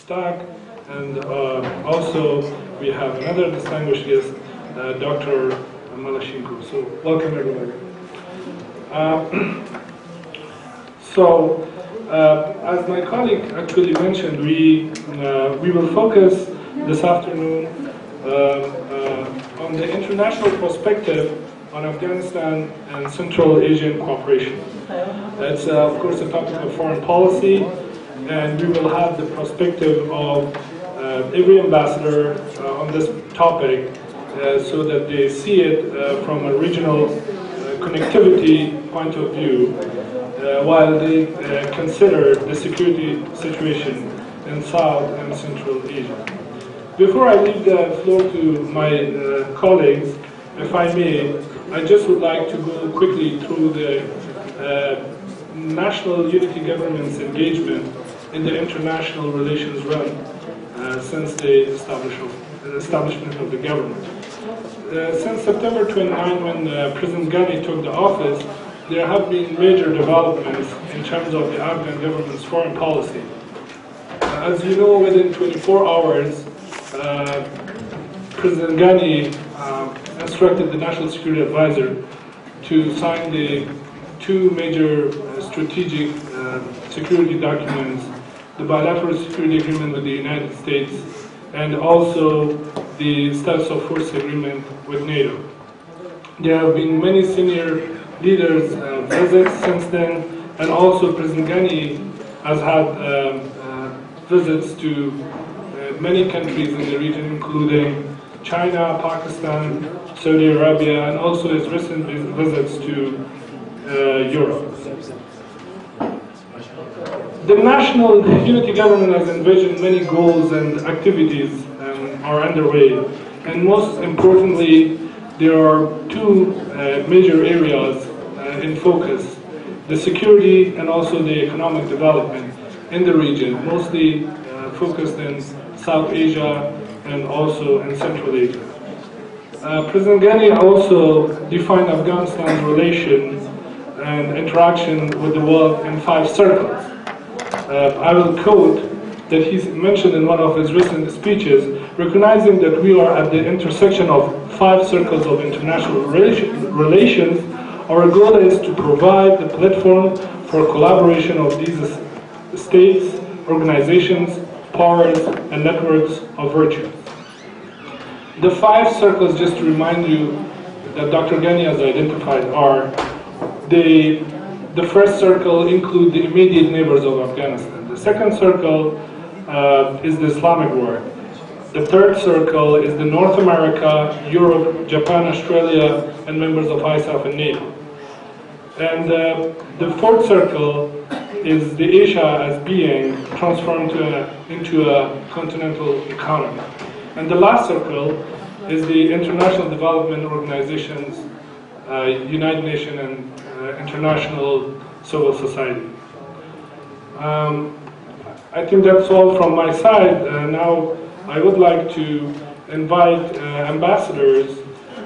stack. And also we have another distinguished guest, Dr. Malashenko. So welcome everybody. As my colleague actually mentioned, we will focus this afternoon on the international perspective on Afghanistan and Central Asian cooperation. It's of course a topic of foreign policy, and we will have the perspective of every ambassador on this topic so that they see it from a regional connectivity point of view while they consider the security situation in South and Central Asia. Before I leave the floor to my colleagues, if I may, I just would like to go quickly through the national unity government's engagement in the international relations realm since the establishment of the government. Since September 29, when President Ghani took the office, there have been major developments in terms of the Afghan government's foreign policy. As you know, within 24 hours, President Ghani instructed the National Security Advisor to sign the two major strategic security documents, the bilateral security agreement with the United States and also the status of force agreement with NATO. There have been many senior leaders' visits since then, and also President Ghani has had visits to many countries in the region, including China, Pakistan, Saudi Arabia, and also his recent visits to Europe. The national unity government has envisioned many goals and activities are underway, and most importantly, there are two major areas in focus: the security and also the economic development in the region, mostly focused in South Asia and also in Central Asia. President Ghani also defined Afghanistan's relation and interaction with the world in 5 circles. I will quote that he mentioned in one of his recent speeches, recognizing that we are at the intersection of 5 circles of international relations. Our goal is to provide the platform for collaboration of these states, organizations, powers, and networks of virtue. The 5 circles, just to remind you, that Dr. Ghani has identified are the first circle include the immediate neighbors of Afghanistan. The second circle is the Islamic world. The third circle is the North America, Europe, Japan, Australia, and members of ISAF and NATO. And the fourth circle is the Asia as being transformed into a continental economy. And the last circle is the international development organizations, United Nations and international civil society. I think that's all from my side. Now I would like to invite ambassadors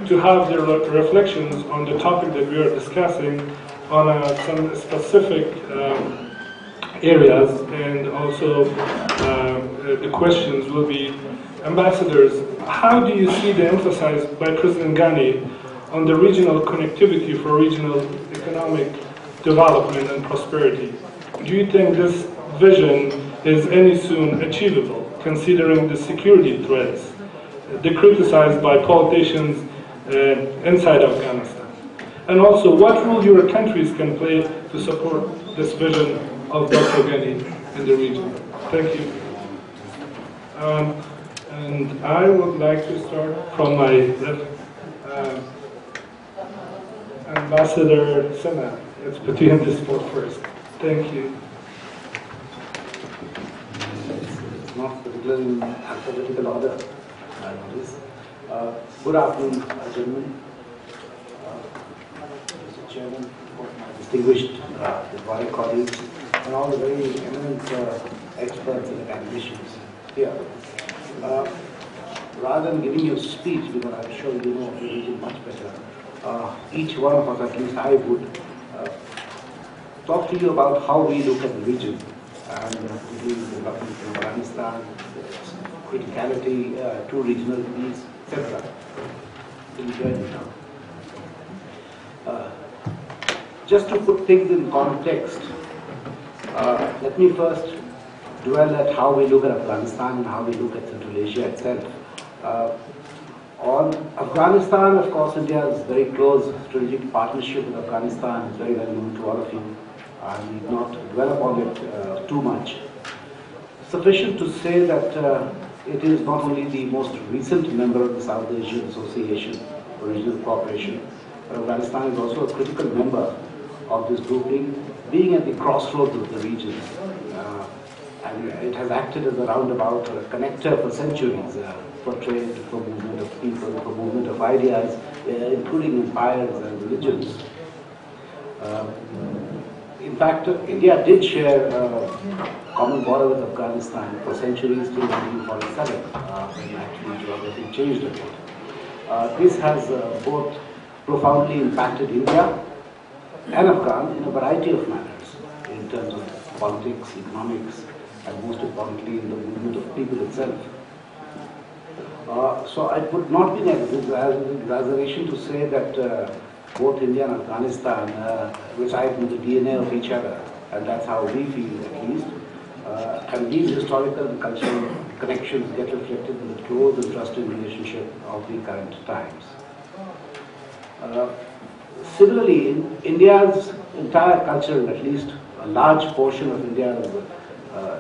to have their reflections on the topic that we are discussing on some specific areas, and also the questions will be, ambassadors, how do you see the emphasis by President Ghani on the regional connectivity for regional economic development and prosperity? Do you think this vision is any soon achievable, considering the security threats criticized by politicians inside Afghanistan? And also, what role your countries can play to support this vision of Dr. Ghani in the region? Thank you. And I would like to start from my left. Ambassador Sinha, let's put you in this spot first. Thank you. It's not particularly in alphabetical order. Good afternoon, gentlemen. Mr. Chairman, my distinguished colleagues, and all the very eminent experts and academicians here. Rather than giving you a speech, because I'm sure you know the region much better, each one of us, at least I would, talk to you about how we look at the region and particularly the development in Afghanistan, its criticality to regional peace, etc. Just to put things in context, let me first dwell at how we look at Afghanistan and how we look at Central Asia itself. On Afghanistan, of course, India's very close strategic partnership with Afghanistan is very well known to all of you. I need not dwell upon it too much. Sufficient to say that it is not only the most recent member of the South Asian Association for Regional Cooperation, but Afghanistan is also a critical member of this grouping, being at the crossroads of the region. And it has acted as a roundabout or a connector for centuries, for trade, for movement of people, for movement of ideas, including empires and religions. In fact, India did share a common border with Afghanistan for centuries till 1947, when actually geography changed a bit. This has both profoundly impacted India and Afghan in a variety of manners, in terms of politics, economics, and most importantly in the movement of people itself. So it would not be an exaggeration to say that both India and Afghanistan reside in the DNA of each other, and that's how we feel at least. And these historical and cultural connections get reflected in the close and trusting relationship of the current times. Similarly, in India's entire culture, and at least a large portion of India's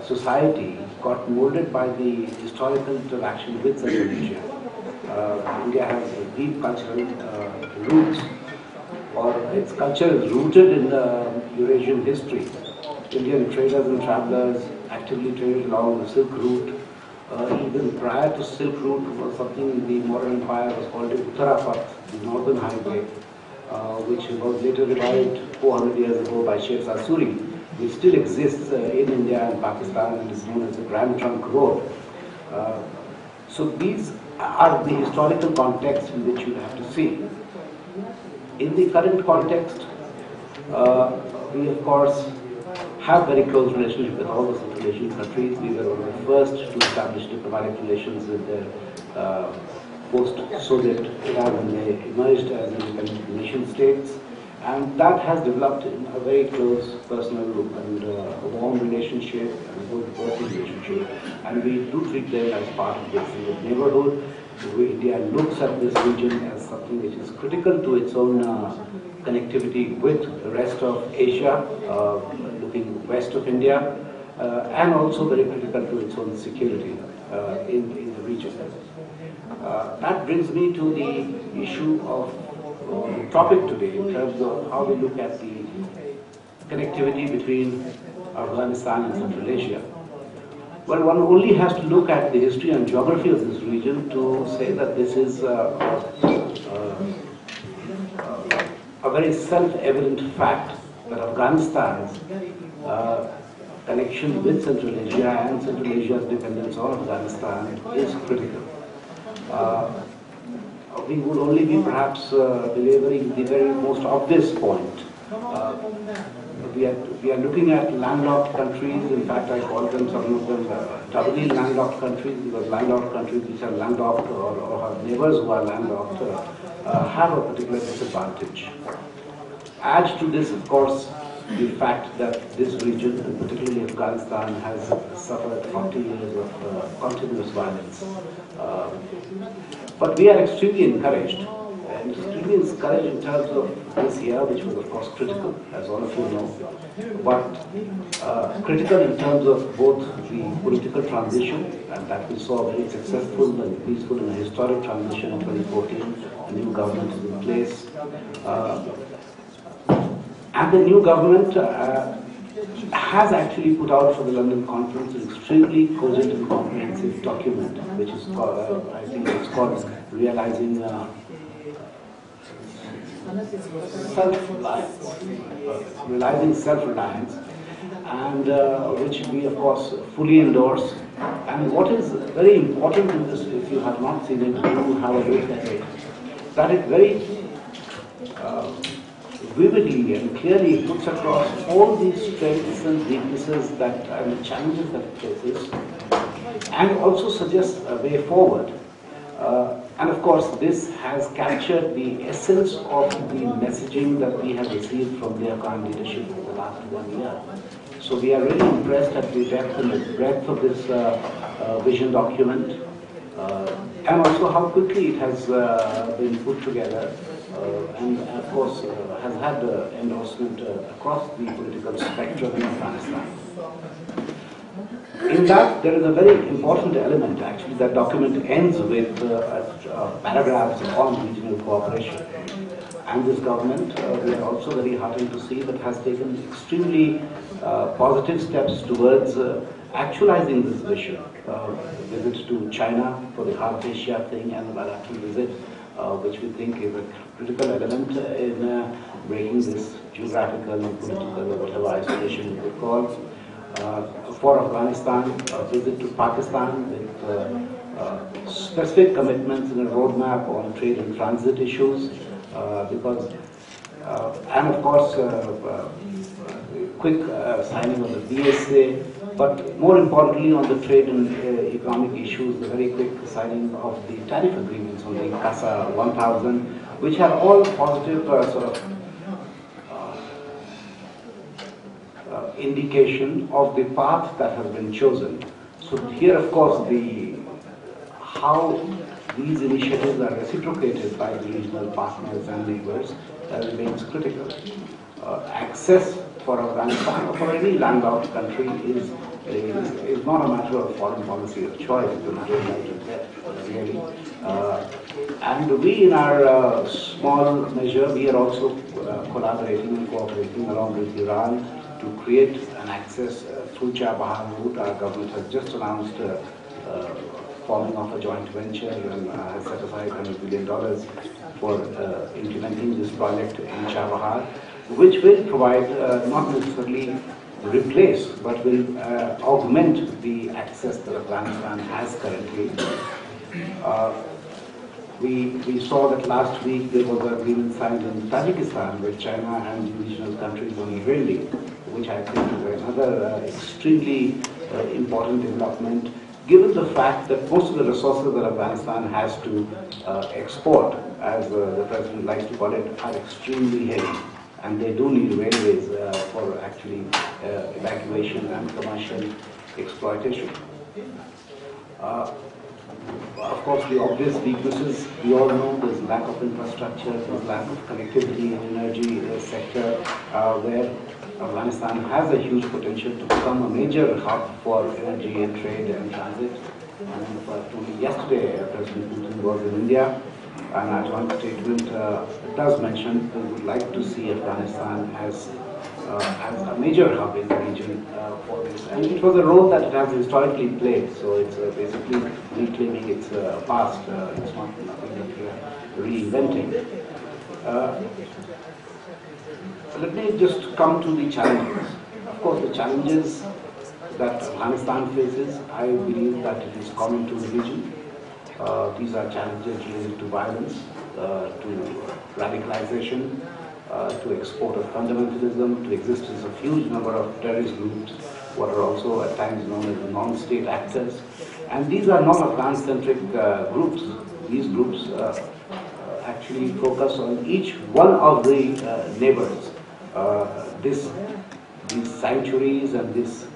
society, got molded by the historical interaction with Central Asia. India has deep cultural roots, or its culture is rooted in Eurasian history. Indian traders and travelers actively traded along the Silk Route. Even prior to Silk Route was something in the modern empire was called the Uttarapath, the Northern Highway, which was later revived 400 years ago by Sheikh Suri, which still exists in India and Pakistan and is known as the Grand Trunk Road. So these are the historical context in which you have to see. In the current context, we of course have very close relationship with all the Central Asian countries. We were one of the first to establish diplomatic relations with the post-Soviet era when they emerged as independent nation states. And that has developed in a very close personal and a warm relationship and a good working relationship. And we do treat them as part of this neighborhood. India looks at this region as something which is critical to its own connectivity with the rest of Asia, looking west of India, and also very critical to its own security in the region. That brings me to the issue of the topic today in terms of how we look at the connectivity between Afghanistan and Central Asia. Well, one only has to look at the history and geography of this region to say that this is a very self-evident fact that Afghanistan's connection with Central Asia and Central Asia's dependence on Afghanistan is critical. We would only be perhaps belaboring the very most obvious point. We are looking at landlocked countries. In fact, I call them, some of them, doubly landlocked countries, because landlocked countries which are landlocked or have neighbors who are landlocked have a particular disadvantage. Add to this, of course, the fact that this region, and particularly Afghanistan, has suffered 40 years of continuous violence. But we are extremely encouraged, in terms of this year, which was of course critical, as all of you know, but critical in terms of both the political transition, and that we saw very successful and peaceful in a historic transition in 2014, a new government is in place. And the new government has actually put out for the London conference an extremely cogent and comprehensive document, which is called, I think it's called Realizing Self-Reliance, and which we of course fully endorse. And what is very important in this, if you have not seen it, do have a look at it, that it vividly and clearly puts across all these strengths and weaknesses that and the challenges that it faces, and also suggests a way forward. And of course, this has captured the essence of the messaging that we have received from the Afghan leadership over the last 1 year. So we are really impressed at the depth and the breadth of this vision document, and also how quickly it has been put together, and of course has had endorsement across the political spectrum in Afghanistan. In that, there is a very important element, actually. That document ends with paragraphs on regional cooperation. And this government, we are also very heartened to see that has taken extremely positive steps towards actualizing this vision. Visits to China for the Half Asia thing and the bilateral visit, which we think is a critical element in breaking this geographical and political or whatever isolation we could call. For Afghanistan, a visit to Pakistan with specific commitments in a roadmap on trade and transit issues, and of course, quick signing of the BSA, but more importantly on the trade and economic issues, the very quick signing of the tariff agreements on the CASA 1000, which are all positive sort of indication of the path that has been chosen. So here, of course, how these initiatives are reciprocated by the regional partners and neighbors remains critical. Access for Afghanistan or for any landlocked country is not a matter of foreign policy of choice, really. And we, in our small measure, we are also collaborating and cooperating along with Iran to create an access through Chabahar route. Our government has just announced forming of a joint venture and has set aside $100 billion for implementing this project in Chabahar, which will provide, not necessarily replace, but will augment the access that Afghanistan has currently. We saw that last week there was an agreement signed in Tajikistan with China and the regional countries on e-railway, which I think is another extremely important development, given the fact that most of the resources that Afghanistan has to export, as the President likes to call it, are extremely heavy. And they do need railways for actually evacuation and commercial exploitation. Of course, the obvious weaknesses, we all know there's lack of infrastructure, there's lack of connectivity in energy sector, where Afghanistan has a huge potential to become a major hub for energy and trade and transit. And yesterday, President Putin was in India, and our joint statement does mention we would like to see Afghanistan as a major hub in the region for this. And it was a role that it has historically played, so it's basically reclaiming its past. It's not nothing that we are reinventing. Let me just come to the challenges. Of course, the challenges that Afghanistan faces, I believe that it is common to the region. These are challenges related to violence, to radicalization, to export of fundamentalism, to existence of huge number of terrorist groups, what are also at times known as non-state actors. And these are not Afghan-centric groups. These groups actually focus on each one of the neighbors. These sanctuaries and this,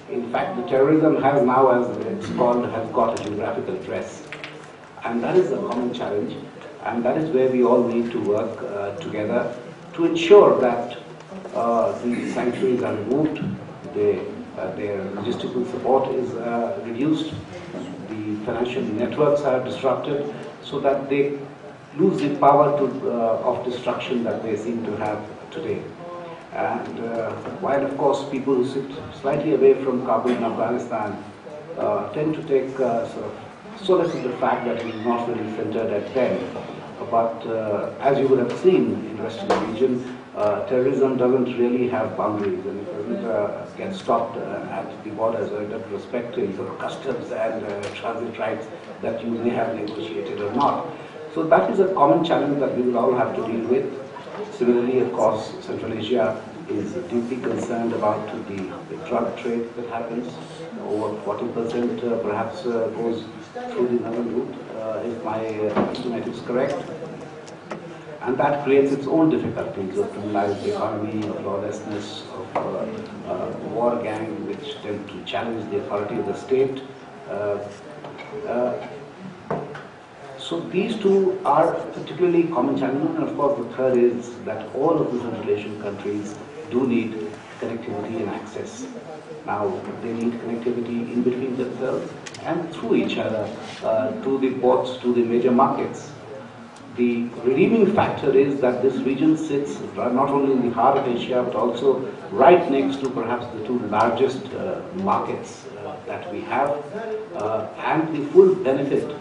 in fact, the terrorism has now, as it's called, has got a geographical address. And that is a common challenge, and that is where we all need to work together to ensure that the sanctuaries are removed, their logistical support is reduced, the financial networks are disrupted, so that they lose the power of destruction that they seem to have today. And while, of course, people who sit slightly away from Kabul in Afghanistan tend to take sort of solace in the fact that it is not really centered at them. But as you would have seen in the rest of the region, terrorism doesn't really have boundaries, and it doesn't get stopped at the borders, or it doesn't respect any sort of customs and transit rights that you may have negotiated or not. So that is a common challenge that we will all have to deal with. Similarly, of course, Central Asia is deeply concerned about the drug trade that happens. Over 40% perhaps goes through the northern route, if my estimate is correct. And that creates its own difficulties of criminalized economy, of lawlessness, of war gang, which tend to challenge the authority of the state. Uh, uh, so these two are particularly common challenges, and of course the third is that all of the Central Asian countries do need connectivity and access. Now they need connectivity in between themselves and through each other to the ports, to the major markets. The redeeming factor is that this region sits not only in the heart of Asia, but also right next to perhaps the two largest markets that we have, and the full benefit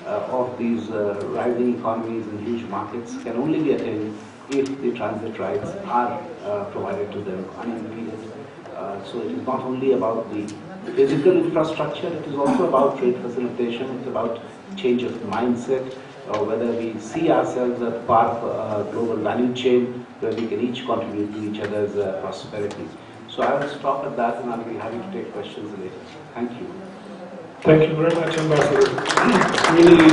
of these rising economies and huge markets can only be attained if the transit rights are provided to them unimpeded. So it is not only about the physical infrastructure, it is also about trade facilitation, it's about change of mindset, or whether we see ourselves as part of a global value chain where we can each contribute to each other's prosperity. So I will stop at that, and I'll be happy to take questions later. Thank you. Thank you very much, Ambassador. Really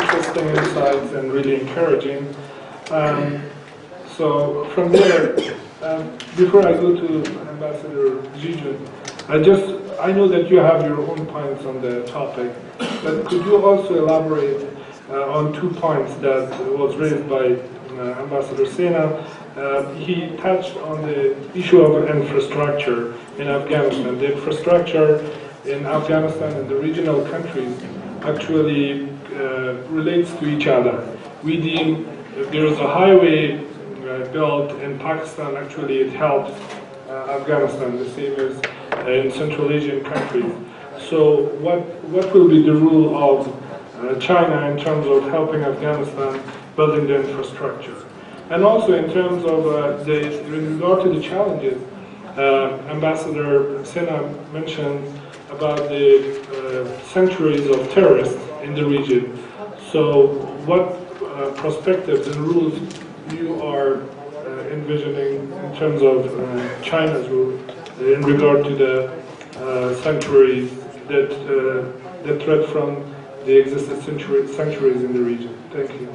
interesting insights and really encouraging. So from there, before I go to Ambassador Zijun, I know that you have your own points on the topic, but could you also elaborate on 2 points that was raised by Ambassador Sena? He touched on the issue of infrastructure in Afghanistan. The infrastructure in Afghanistan and the regional countries actually relates to each other. We deem if there is a highway built in Pakistan, actually it helps Afghanistan, the same as in Central Asian countries. So what will be the role of China in terms of helping Afghanistan building the infrastructure? And also in terms of in regard to the challenges, Ambassador Sena mentioned about the centuries of terrorists in the region. So what perspectives and rules you are envisioning in terms of China's role in regard to the centuries that threat from the existing sanctuaries in the region? Thank you.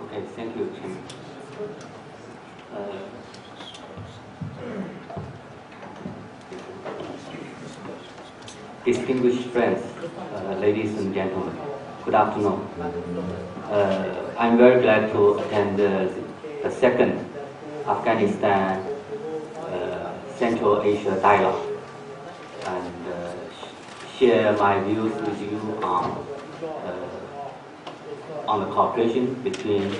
Okay, thank you, Tim. Distinguished friends, ladies and gentlemen, good afternoon. I'm very glad to attend the second Afghanistan-Central Asia dialogue and share my views with you on the cooperation between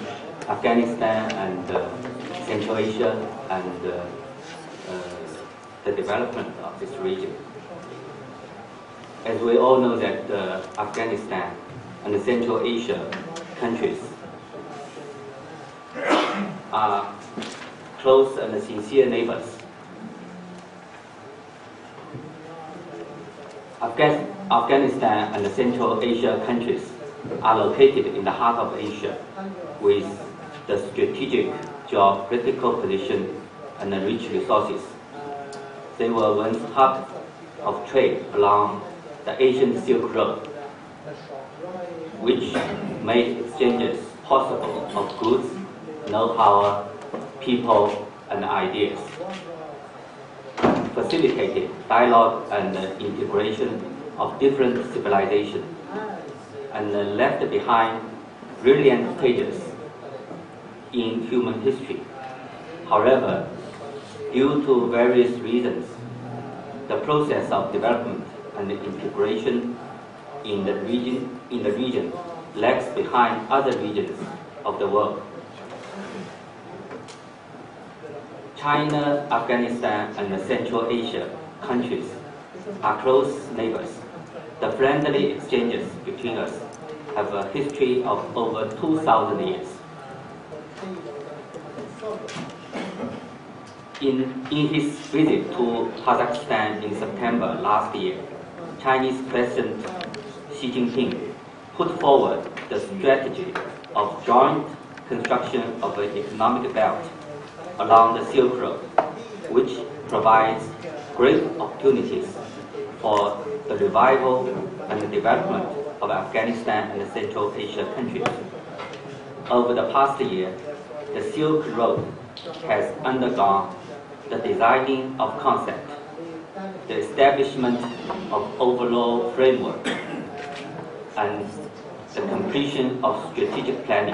Afghanistan and Central Asia and the development of this region. As we all know that Afghanistan and the Central Asia countries are close and sincere neighbors. Afghanistan and the Central Asia countries are located in the heart of Asia with the strategic geopolitical position and the rich resources. They were once hub of trade along the Asian Silk Road, which made exchanges possible of goods, know-how, people, and ideas, facilitated dialogue and integration of different civilizations, and left behind brilliant pages in human history. However, due to various reasons, the process of development and integration in the region lags behind other regions of the world. China, Afghanistan, and the Central Asia countries are close neighbors. The friendly exchanges between us have a history of over 2,000 years. In his visit to Kazakhstan in September last year, Chinese President Xi Jinping put forward the strategy of joint construction of an economic belt along the Silk Road, which provides great opportunities for the revival and the development of Afghanistan and the Central Asia countries. Over the past year, the Silk Road has undergone the designing of concept, the establishment of overall framework, and the completion of strategic planning,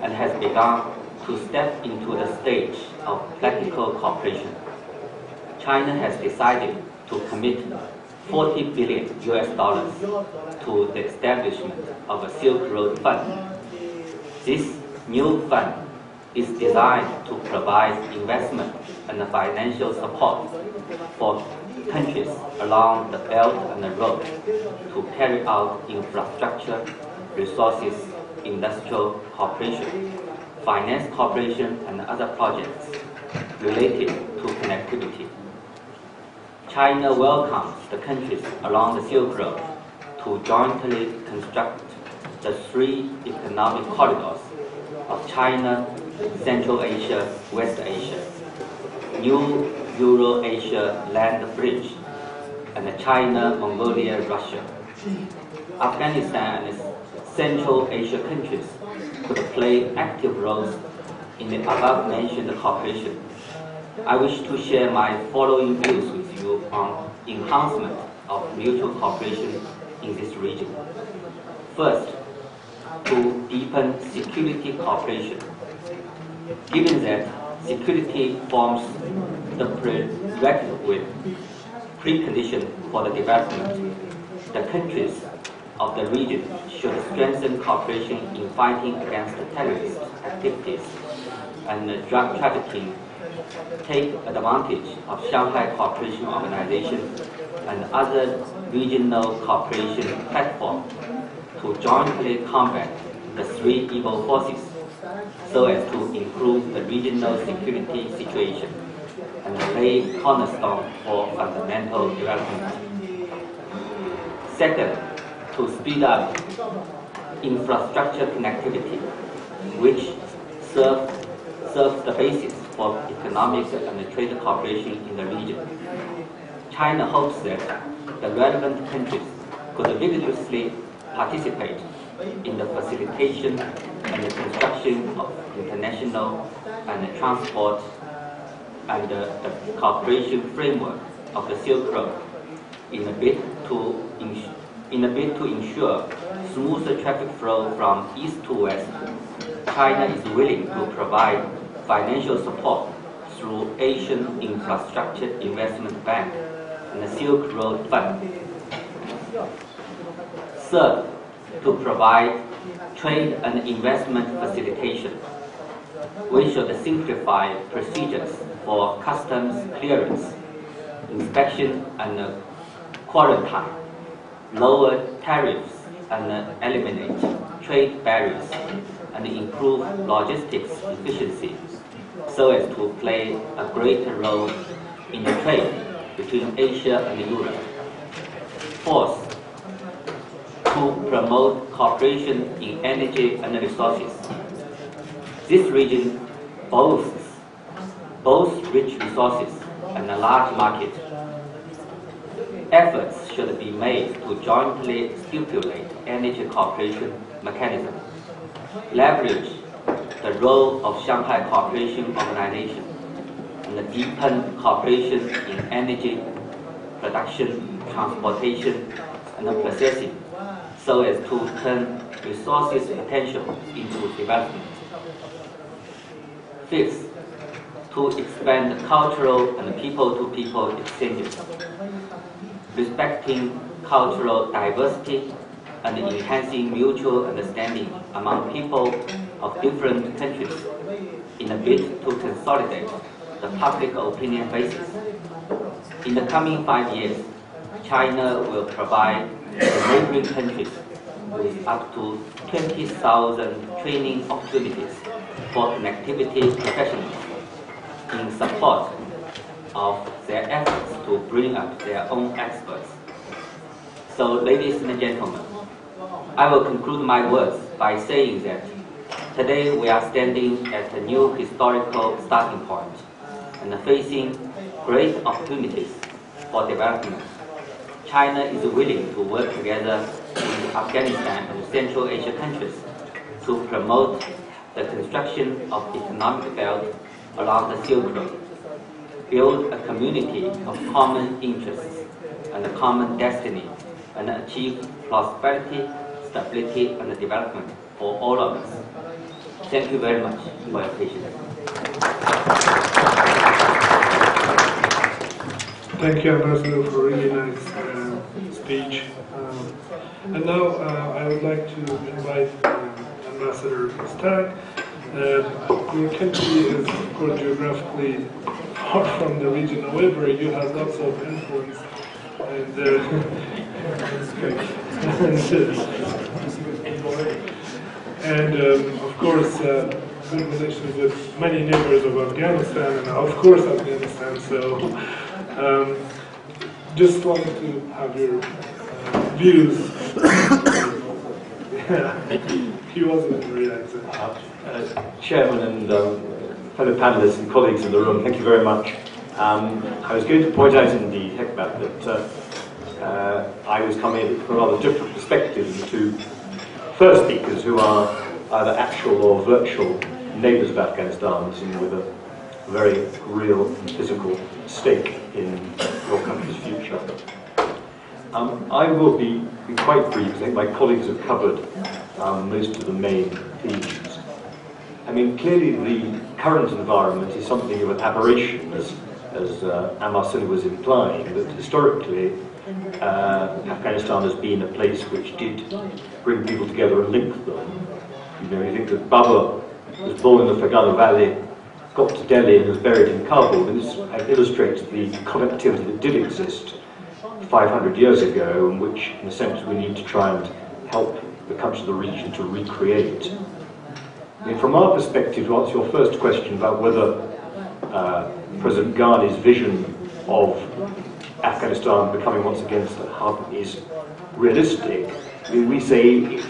and has begun to step into the stage of practical cooperation. China has decided to commit $40 billion to the establishment of a Silk Road Fund. This new fund is designed to provide investment and financial support for countries along the Belt and the Road to carry out infrastructure, resources, industrial cooperation, finance cooperation, and other projects related to connectivity. China welcomes the countries along the Silk Road to jointly construct the 3 economic corridors of China, Central Asia, West Asia, New Euro-Asia Land Bridge, and China, Mongolia, Russia. Afghanistan and Central Asia countries could play active roles in the above-mentioned cooperation. I wish to share my following views with you on enhancement of mutual cooperation in this region. First, to deepen security cooperation. Given that security forms the precondition for the development, the countries of the region should strengthen cooperation in fighting against terrorist activities and drug trafficking, take advantage of Shanghai Cooperation Organization and other regional cooperation platforms to jointly combat the 3 evil forces so as to improve the regional security situation and lay cornerstone for fundamental development. Second, to speed up infrastructure connectivity, which serves the basis for economic and trade cooperation in the region. China hopes that the relevant countries could vigorously participate in the facilitation and the construction of international and transport and the cooperation framework of the Silk Road in a bid to ensure smoother traffic flow from east to west. China is willing to provide financial support through Asian Infrastructure Investment Bank and the Silk Road Fund. Third, to provide trade and investment facilitation. We should simplify procedures for customs clearance, inspection and quarantine, lower tariffs and eliminate trade barriers, and improve logistics efficiency so as to play a greater role in the trade between Asia and Europe. Fourth, to promote cooperation in energy and resources. This region boasts both rich resources and a large market. Efforts should be made to jointly stipulate energy cooperation mechanism, leverage the role of Shanghai Cooperation Organization, and deepen cooperation in energy production, transportation, and processing so as to turn resources potential into development. Fifth, to expand cultural and people-to-people exchanges, respecting cultural diversity and enhancing mutual understanding among people of different countries in a bid to consolidate the public opinion basis. In the coming 5 years, China will provide the neighboring countries with up to 20,000 training opportunities for connectivity professionals in support of their efforts to bring up their own experts. So, ladies and gentlemen, I will conclude my words by saying that today we are standing at a new historical starting point and facing great opportunities for development. China is willing to work together with Afghanistan and Central Asia countries to promote the construction of economic belt along the Silk Road, build a community of common interests and a common destiny, and achieve prosperity, stability, and development for all of us. Thank you very much for your patience. Thank you, Ambassador, for a really nice speech. And now I would like to invite Ambassador Stagg. Your country is, of course, geographically far from the region. However, you have lots of influence and of course, good relations with many neighbors of Afghanistan and, of course, Afghanistan. So, just wanted to have your views. He wasn't very accent. Chairman and fellow panelists and colleagues in the room, thank you very much. I was going to point out in the HECMAT that I was coming from a rather different perspective to first speakers who are either actual or virtual neighbours of Afghanistan, and with a very real physical stake in your country's future. I will be quite brief. I think my colleagues have covered most of the main themes. I mean, clearly the current environment is something of an aberration, as Amar was implying, that historically Afghanistan has been a place which did bring people together and link them. You know, you think that Baba was born in the Fergana Valley, got to Delhi and was buried in Kabul, and this illustrates the connectivity that did exist 500 years ago, and which, in a sense, we need to try and help the countries of the region to recreate. I mean, from our perspective, to answer your first question about whether President Ghani's vision of Afghanistan becoming once again a hub is realistic, I mean, we say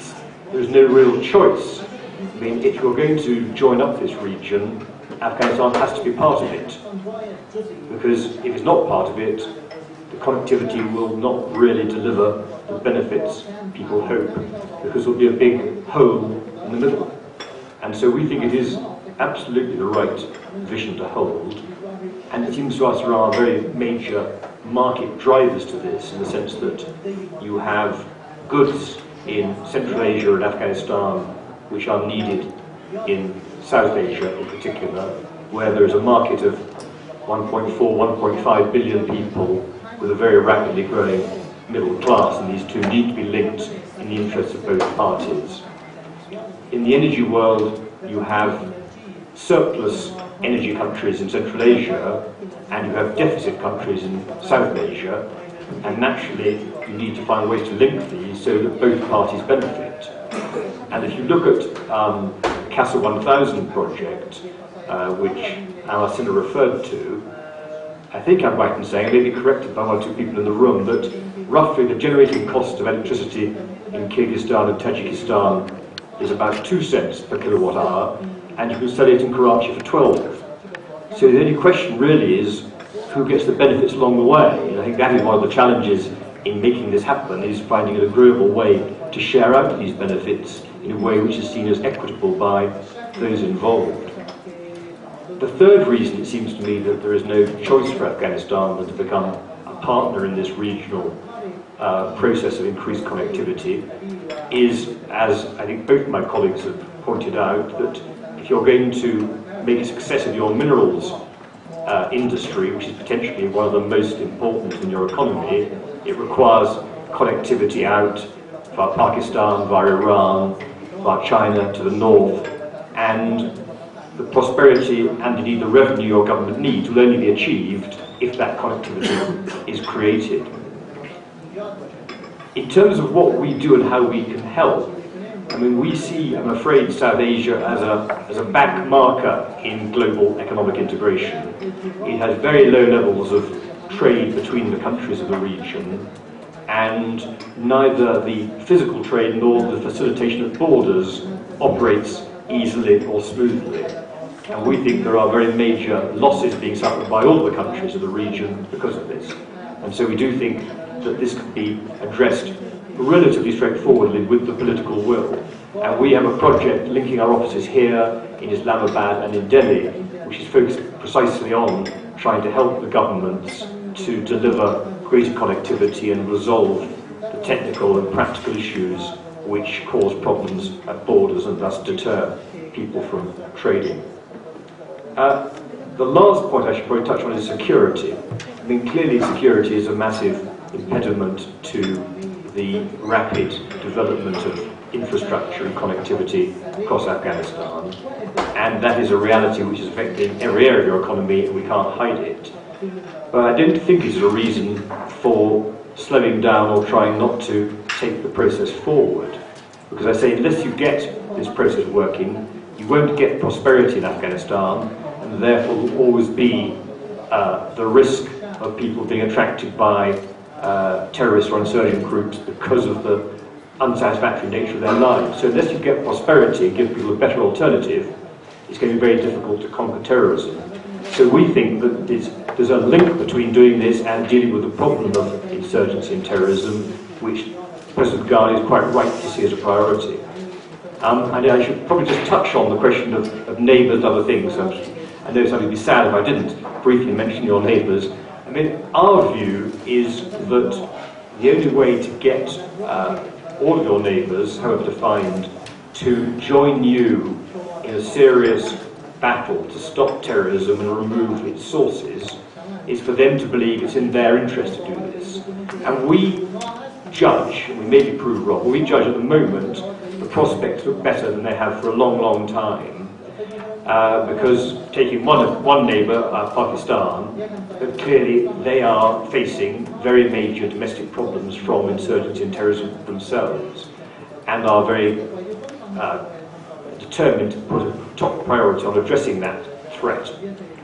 there's no real choice. I mean, if you're going to join up this region, Afghanistan has to be part of it. Because if it's not part of it, the connectivity will not really deliver the benefits people hope, because there'll be a big hole in the middle. And so we think it is absolutely the right vision to hold. And it seems to us there are very major market drivers to this, in the sense that you have goods in Central Asia and Afghanistan which are needed in South Asia in particular, where there is a market of 1.4, 1.5 billion people with a very rapidly growing middle class, and these two need to be linked in the interests of both parties. In the energy world, you have surplus energy countries in Central Asia, and you have deficit countries in South Asia, and naturally you need to find ways to link these so that both parties benefit. And if you look at the CASA 1000 project, which Alcina referred to, I think I'm right in saying, I may be corrected by one or two people in the room, that roughly the generating cost of electricity in Kyrgyzstan and Tajikistan is about 2 cents per kilowatt hour, and you can sell it in Karachi for 12. So the only question really is who gets the benefits along the way. And I think that is one of the challenges in making this happen, is finding an agreeable way to share out these benefits in a way which is seen as equitable by those involved. The third reason it seems to me that there is no choice for Afghanistan than to become a partner in this regional process of increased connectivity is, as I think both my colleagues have pointed out, that if you're going to make a success of your minerals industry, which is potentially one of the most important in your economy, it requires connectivity out via Pakistan, via Iran, via China to the north, and the prosperity and indeed the revenue your government needs will only be achieved if that connectivity is created. In terms of what we do and how we can help, I mean, we see, I'm afraid, South Asia as a back marker in global economic integration. It has very low levels of trade between the countries of the region, and neither the physical trade nor the facilitation of borders operates easily or smoothly. And we think there are very major losses being suffered by all the countries of the region because of this. And so we do think that this could be addressed relatively straightforwardly with the political will. And we have a project linking our offices here in Islamabad and in Delhi, which is focused precisely on trying to help the governments to deliver greater connectivity and resolve the technical and practical issues which cause problems at borders and thus deter people from trading. The last point I should probably touch on is security. I mean, clearly security is a massive impediment to the rapid development of infrastructure and connectivity across Afghanistan, and that is a reality which is affecting every area of your economy, and we can't hide it. But I don't think it is a reason for slowing down or trying not to take the process forward. Because I say, unless you get this process working, you won't get prosperity in Afghanistan, and therefore will always be the risk of people being attracted by terrorist or insurgent groups because of the unsatisfactory nature of their lives. So unless you get prosperity and give people a better alternative, it's going to be very difficult to conquer terrorism. So we think that there's a link between doing this and dealing with the problem of insurgency and terrorism, which President Ghani is quite right to see as a priority. And I should probably just touch on the question of neighbours and other things. I know something would be sad if I didn't briefly mention your neighbours. I mean, our view is that the only way to get all of your neighbours, however defined, to join you in a serious battle to stop terrorism and remove its sources is for them to believe it's in their interest to do this. And we judge, and we may be proved wrong, but we judge at the moment the prospects look better than they have for a long, long time. Because taking one neighbour, Pakistan, that clearly they are facing very major domestic problems from insurgency and terrorism themselves, and are very determined to put a top priority on addressing that threat.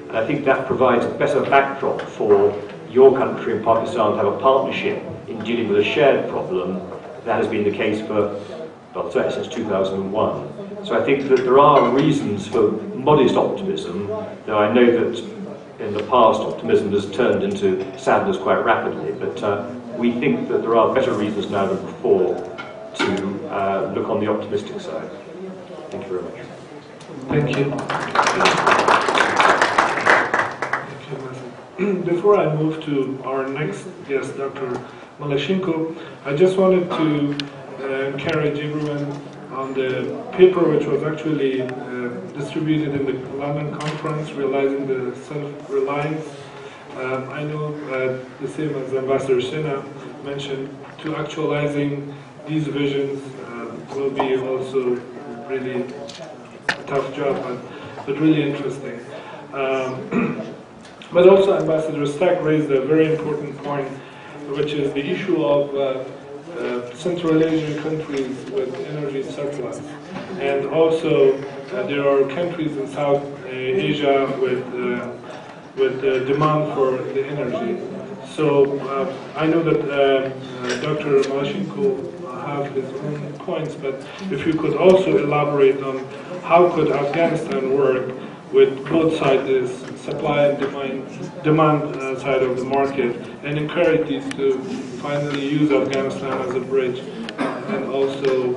And I think that provides a better backdrop for your country and Pakistan to have a partnership in dealing with a shared problem. That has been the case for, well, certainly since 2001. So I think that there are reasons for modest optimism, though I know that in the past optimism has turned into sadness quite rapidly, but we think that there are better reasons now than before to look on the optimistic side. Thank you very much. Thank you. Thank you, Matthew. Before I move to our next guest, Dr. Malashchenko, I just wanted to encourage everyone on the paper which was actually distributed in the London conference, Realizing the Self-Reliance. I know the same as Ambassador Sena mentioned, to actualizing these visions will be also really a tough job, but really interesting. But also Ambassador Stack raised a very important point, which is the issue of Central Asian countries with energy surplus. And also there are countries in South Asia with demand for the energy. So I know that Dr. Malashchenko have his own points, but if you could also elaborate on how could Afghanistan work with both sides, this supply and demand side of the market, and encourage these to finally use Afghanistan as a bridge, and also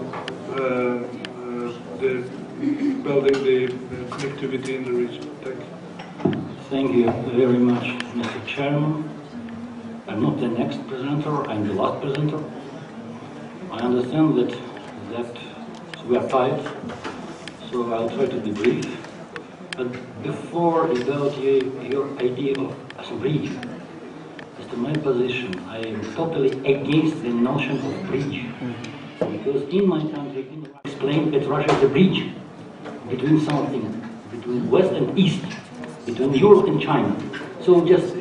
building the connectivity in the region. Thank you. Thank you very much, Mr. Chairman. I'm not the next presenter, I'm the last presenter. I understand that we are tired, so I'll try to be brief. But before about your idea of as a bridge, as to my position, I am totally against the notion of bridge. Because in my country, I explained that Russia is a bridge between something, between West and East, between Europe and China. So just,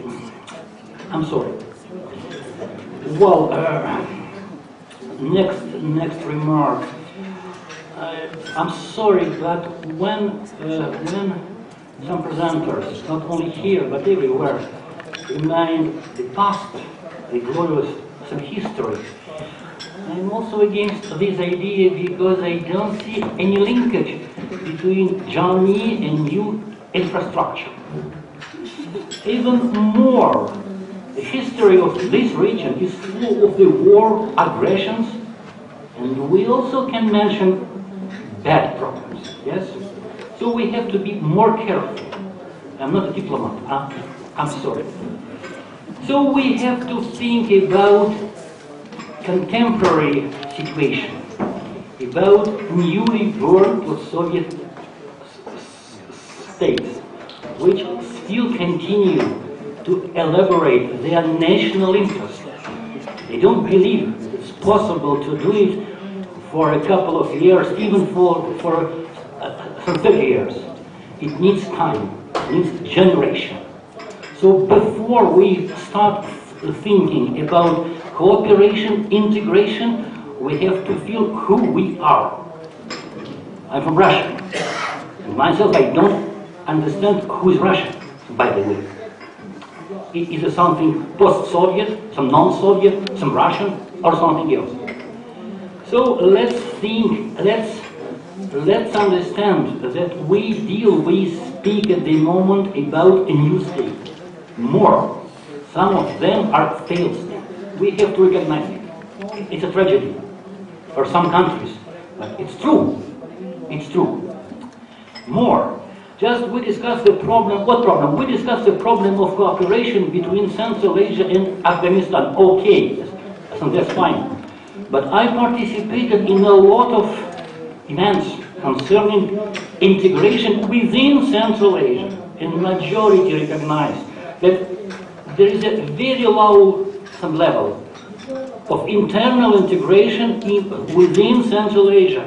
I'm sorry. Well, next remark. I'm sorry, but when some presenters, not only here but everywhere, remind the past, the glorious some history, I'm also against this idea because I don't see any linkage between journey and new infrastructure. Even more, the history of this region is full of the war, aggressions, and we also can mention bad problems, yes? So we have to be more careful. I'm not a diplomat, I'm sorry. So we have to think about contemporary situation, about newly born Soviet states, which still continue to elaborate their national interest. They don't believe it's possible to do it for a couple of years, even for 30 years. It needs time, it needs generation. So before we start thinking about cooperation, integration, we have to feel who we are. I'm from Russia. And myself, I don't understand who is Russian, by the way. Is it something post-Soviet, some non-Soviet, some Russian, or something else? So let's think, let's understand that we speak at the moment about a new state. More. Some of them are failed states. We have to recognize it. It's a tragedy for some countries, but it's true. It's true. More. Just we discussed the problem. What problem? We discussed the problem of cooperation between Central Asia and Afghanistan. Okay, that's fine. But I participated in a lot of events concerning integration within Central Asia, and majority recognize that there is a very low level of internal integration within Central Asia.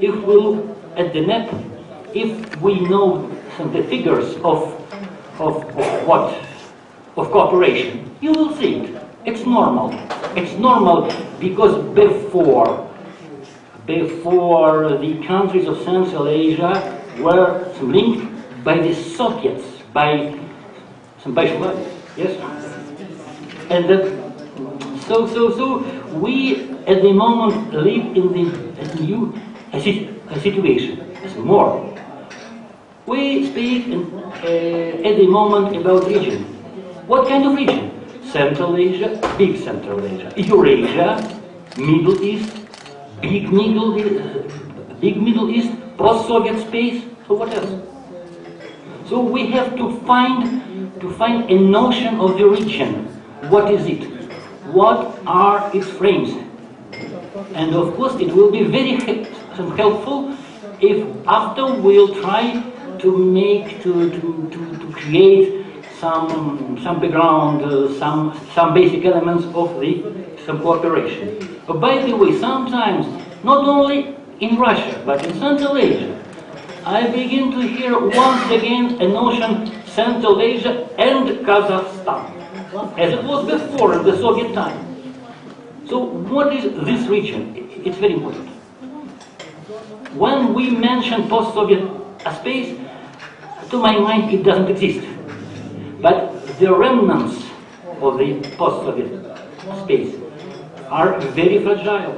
If we look at the map, if we know the figures of cooperation, you will see it. It's normal. It's normal because before the countries of Central Asia were linked by the Soviets, by some Bolsheviks, yes? And so we at the moment live in the new situation. It's more. We speak at the moment about region. What kind of region? Central Asia, big Central Asia, Eurasia, Middle East, big Middle East, post-Soviet space. So what else? So we have to find a notion of the region. What is it? What are its frames? And of course, it will be very helpful if after we'll try to create some background, some basic elements of some cooperation. But by the way, sometimes not only in Russia but in Central Asia, I begin to hear once again a notion Central Asia and Kazakhstan, as it was before in the Soviet time. So what is this region? It's very important. When we mention post-Soviet space, to my mind it doesn't exist. But the remnants of the post-Soviet space are very fragile.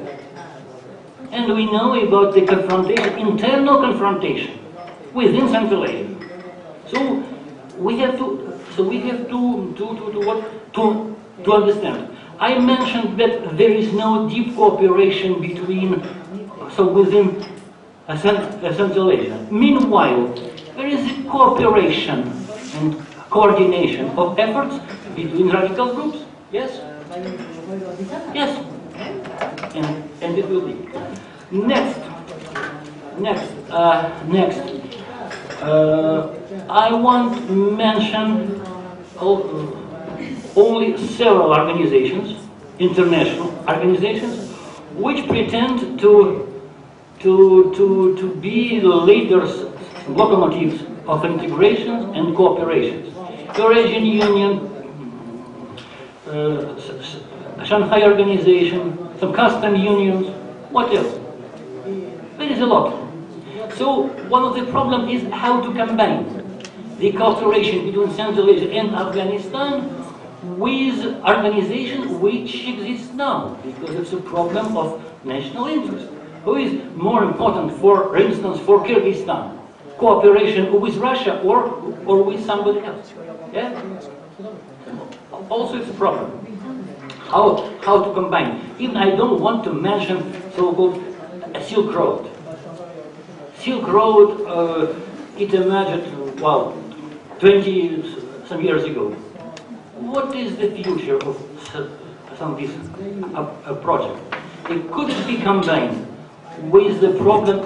And we know about the confrontation, internal confrontation within Central Asia. So we have to understand. I mentioned that there is no deep cooperation within Central Asia. Meanwhile, there is a cooperation and coordination of efforts between radical groups. Yes? Yes. And it will be. Next. I want to mention only several organizations, international organizations, which pretend to be the leaders, locomotives of integrations and cooperations. Eurasian Union, Shanghai Organization, some custom unions, what else? is a lot. So one of the problems is how to combine the cooperation between Central Asia and Afghanistan with organizations which exist now, because it's a problem of national interest. Who is more important, for instance, for Kyrgyzstan? Cooperation with Russia or with somebody else? Yeah? Also, it's a problem. How to combine? Even I don't want to mention so-called Silk Road. Silk Road, it emerged, well, 20 some years ago. What is the future of some of this project? It could be combined with the problem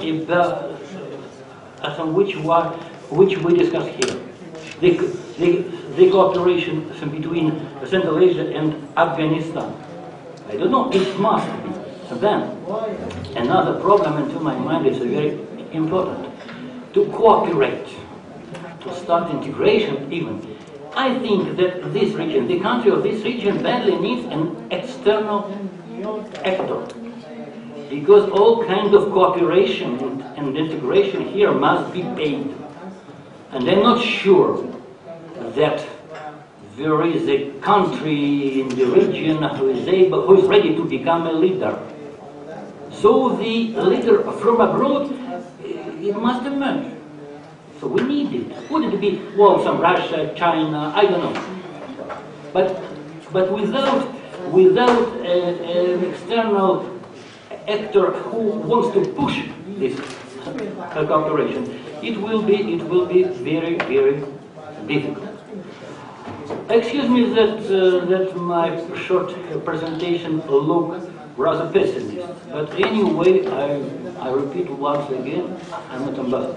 about which we discussed here. The cooperation between Central Asia and Afghanistan. I don't know, it must be. Then, another problem into my mind is very important. To cooperate, to start integration even. I think that this region, the country of this region badly needs an external actor. Because all kinds of cooperation and integration here must be paid. And I'm not sure that there is a country in the region who is ready to become a leader. So the leader from abroad, it must emerge. So we need it. Would it be, well, some Russia, China, I don't know. But without an external actor who wants to push this cooperation, it will be very, very difficult. Excuse me that my short presentation looked rather pessimist, but anyway, I repeat once again, I'm not ambassador.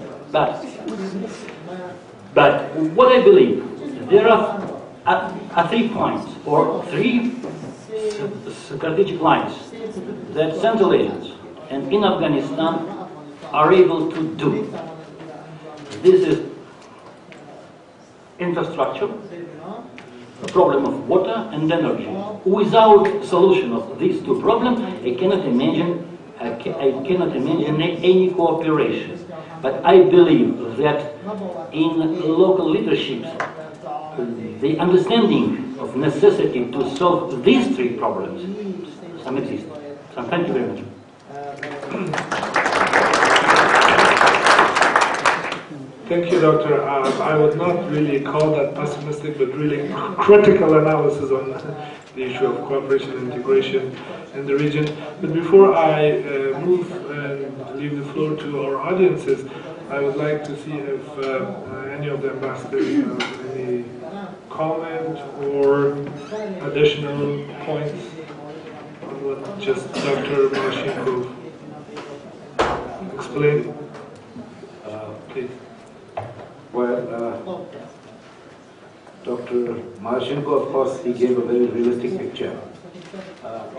But what I believe, there are 3 points or 3 strategic lines that Central Asians and in Afghanistan are able to do. This is infrastructure, the problem of water and energy. Without solution of these 2 problems, I cannot imagine any cooperation. But I believe that in local leaderships, the understanding of necessity to solve these 3 problems, some exist. So thank you very much. Thank you, Doctor. I would not really call that pessimistic, but really critical analysis on the issue of cooperation and integration in the region. But before I move and leave the floor to our audiences, I would like to see if any of the ambassadors have any comment or additional points on what just Dr. Marashenkov explained. Please. Well, Dr. Marashenko, of course, he gave a very realistic picture of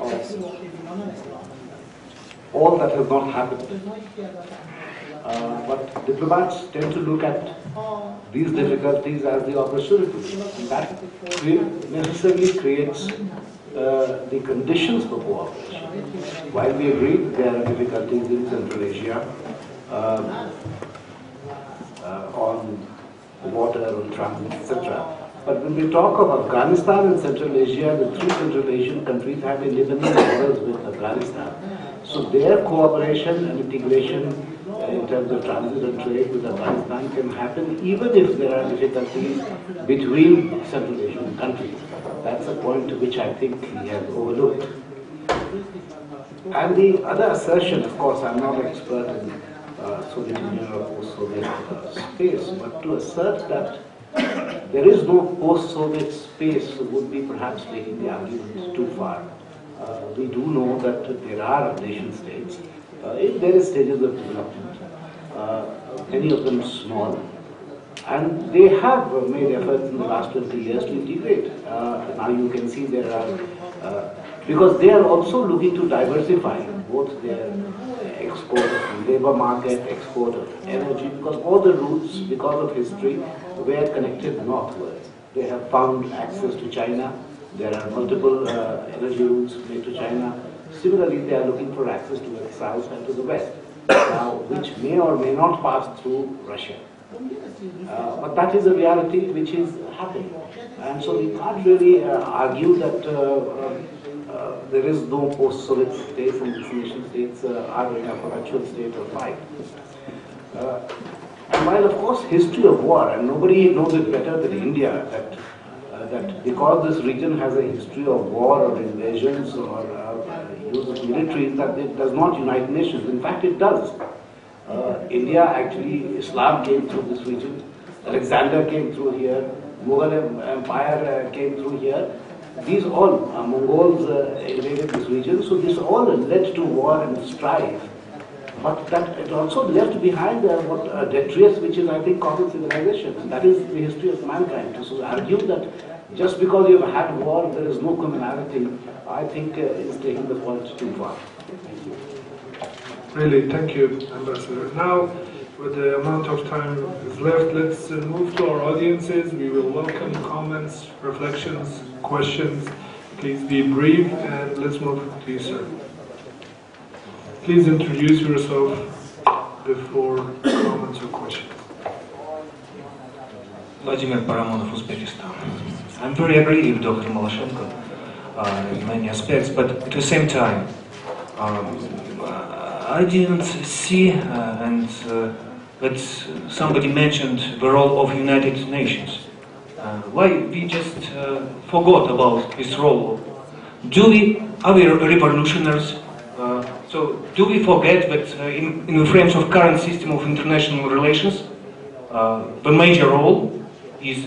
all that has not happened. But diplomats tend to look at these difficulties as the opportunity. That necessarily creates the conditions for cooperation. While we agree there are difficulties in Central Asia, on water, on transit, etc. But when we talk of Afghanistan and Central Asia, the 3 Central Asian countries have independent borders with Afghanistan. So their cooperation and integration in terms of transit and trade with Afghanistan can happen even if there are difficulties between Central Asian countries. That's a point which I think he has overlooked. And the other assertion, of course, I'm not an expert in Soviet Union or post-Soviet space, but to assert that there is no post-Soviet space would be perhaps taking the argument too far. We do know that there are nation states in various stages of development, many of them small, and they have made efforts in the last 20 years to integrate. Now you can see there are, because they are also looking to diversify both their export of labor market, export of energy, because all the routes, because of history, were connected northward. They have found access to China. There are multiple energy routes made to China. Similarly, they are looking for access to the south and to the west. now, which may or may not pass through Russia. But that is a reality which is happening. And so we can't really argue that there is no post-Soviet states and these nation states are in a perpetual state of life. And while of course history of war, and nobody knows it better than India, that because this region has a history of war or invasions or use of militaries, that it does not unite nations. In fact, it does. India actually, Islam came through this region, Alexander came through here, Mughal Empire came through here. These all, Mongols invaded this region, so this all led to war and strife. But that it also left behind what detritus, which is, I think, common civilization. And that is the history of mankind. So argue that just because you have had war, there is no commonality, I think is taking the point too far. Thank you. Really, thank you, Ambassador. Now, with the amount of time is left, let's move to our audiences. We will welcome comments, reflections, questions. Please be brief, and let's move to you, sir. Please introduce yourself before comments or questions. Vladimir Paramonov, Uzbekistan. I'm very agree with Dr. Maloshenko in many aspects, but at the same time, I didn't see that somebody mentioned the role of United Nations. Why we just forgot about this role? Are we revolutionaries? So do we forget that in the frames of current system of international relations, the major role is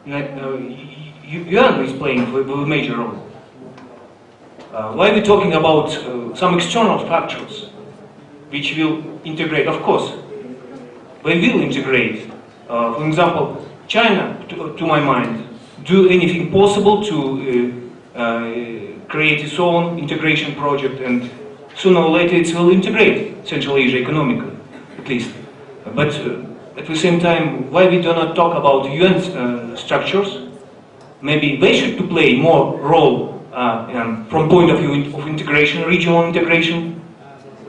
UN is playing the major role? Why are we talking about some external factors which will integrate? Of course, they will integrate. For example, China, to my mind, do anything possible to create its own integration project, and sooner or later it will integrate Central Asia economically, at least. But at the same time, why we do not talk about UN structures? Maybe they should to play more role from point of view of integration, regional integration.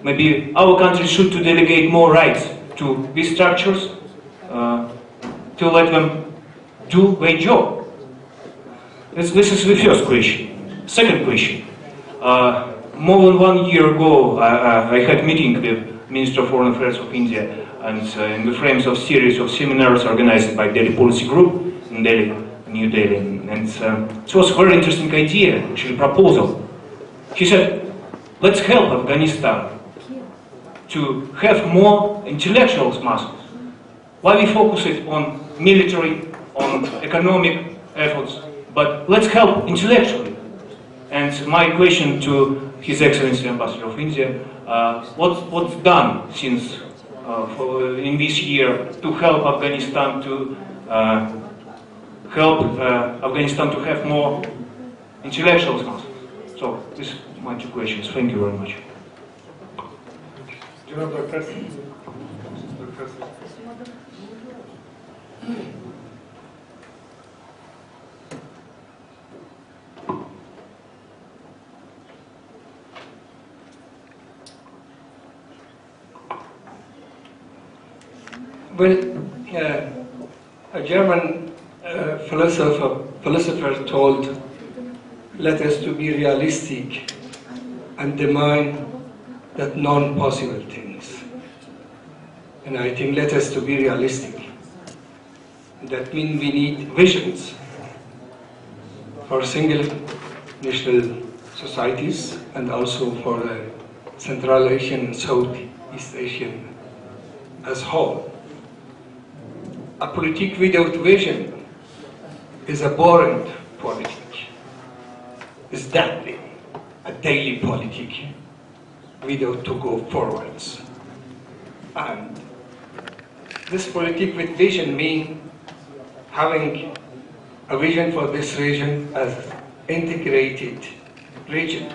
Maybe our countries should to delegate more rights to these structures to let them do their job. This is the first question. Second question. More than 1 year ago, I had a meeting with Minister of Foreign Affairs of India, and in the frames of series of seminars organized by Delhi Policy Group in Delhi, New Delhi, and it was a very interesting idea, actually proposal. He said, let's help Afghanistan to have more intellectual muscles. Why we focus it on military, on economic efforts, but let's help intellectually. And my question to His Excellency Ambassador of India, what's done since in this year to help Afghanistan to have more intellectual muscles? So these are my two questions. Thank you very much. Do you have a question? Well, a German philosopher told, let us to be realistic and demand that non-possible things. And I think let us to be realistic. That means we need visions for single national societies and also for the Central Asian and Southeast Asian as whole. A politic without vision is a boring politic. It's deadly, a daily politic without to go forwards. And this politic with vision means having a vision for this region as integrated region.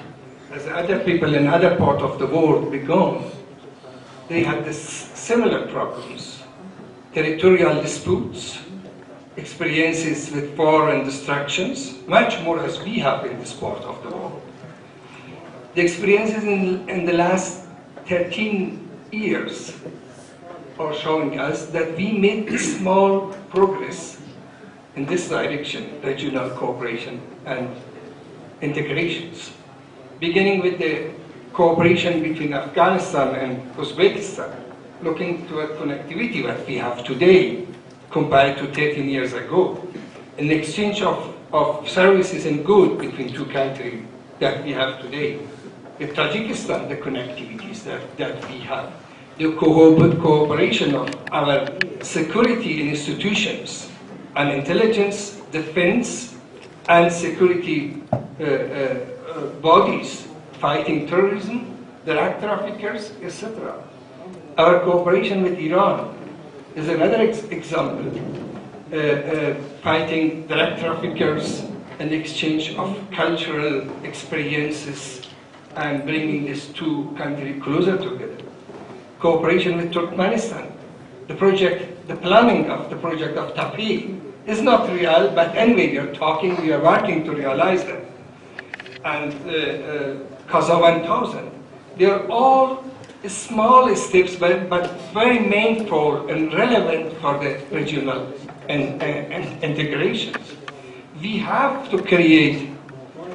As other people in other parts of the world began, they had this similar problems. Territorial disputes, experiences with war and destructions, much more as we have in this part of the world. The experiences in the last 13 years are showing us that we made small progress in this direction, regional cooperation and integrations. Beginning with the cooperation between Afghanistan and Uzbekistan, looking to a connectivity that we have today compared to 13 years ago, an exchange of services and goods between two countries that we have today. With Tajikistan, the connectivities that we have, the cooperation of our security institutions and intelligence, defense, and security bodies fighting terrorism, drug traffickers, etc. Our cooperation with Iran is another example, fighting drug traffickers and exchange of cultural experiences and bringing these two countries closer together. Cooperation with Turkmenistan, the planning of the project of Tapi is not real, but anyway, we are working to realize that. And Kazakh 1000, they are all small steps, but very meaningful and relevant for the regional integrations. We have to create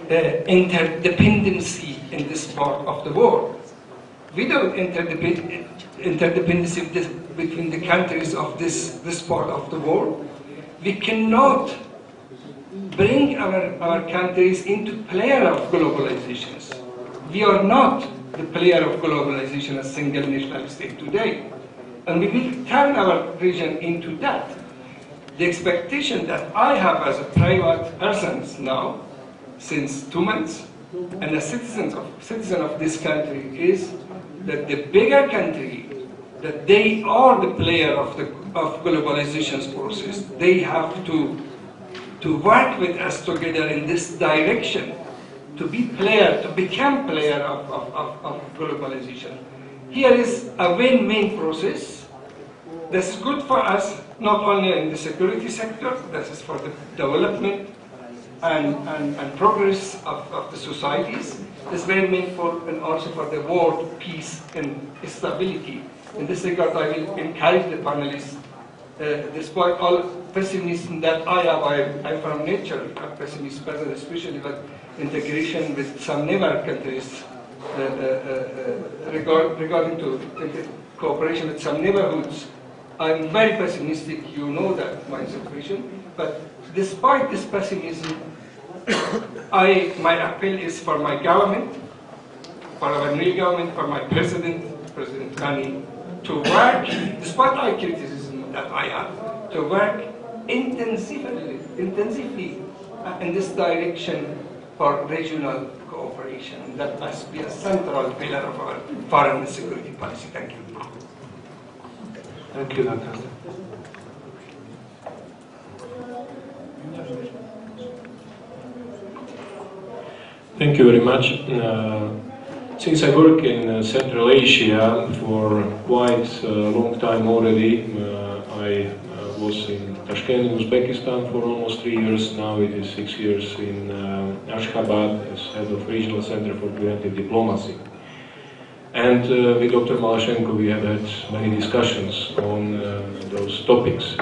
interdependency in this part of the world. Without interdependency between the countries of this part of the world, we cannot bring our countries into player of globalizations. We are not the player of globalization as single national state today. And we will turn our region into that. The expectation that I have as a private person now, since 2 months, and a citizen of this country, is that the bigger country, that they are the player of globalization's process. They have to work with us together in this direction, to become player of globalization. Here is a win-win process that's good for us, not only in the security sector, that is for the development and progress of the societies. It's very meaningful, and also for the world peace and stability. In this regard, I will encourage the panelists, despite all pessimism that I have, I'm from nature a pessimist person, especially about integration with some neighbor countries, regarding to cooperation with some neighborhoods. I'm very pessimistic, you know that, my situation, but despite this pessimism, my appeal is for my government, for our new government, for my President Ghani, to work, despite all criticism that I have, to work intensively in this direction for regional cooperation. That must be a central pillar of our foreign and security policy. Thank you. Thank you, Dr. Thank you very much. Since I work in Central Asia for quite a long time already, I was in Tashkent, in Uzbekistan for almost 3 years. Now it is 6 years in Ashgabat as head of Regional Center for Preventive Diplomacy. And with Dr. Malashenko we have had many discussions on those topics.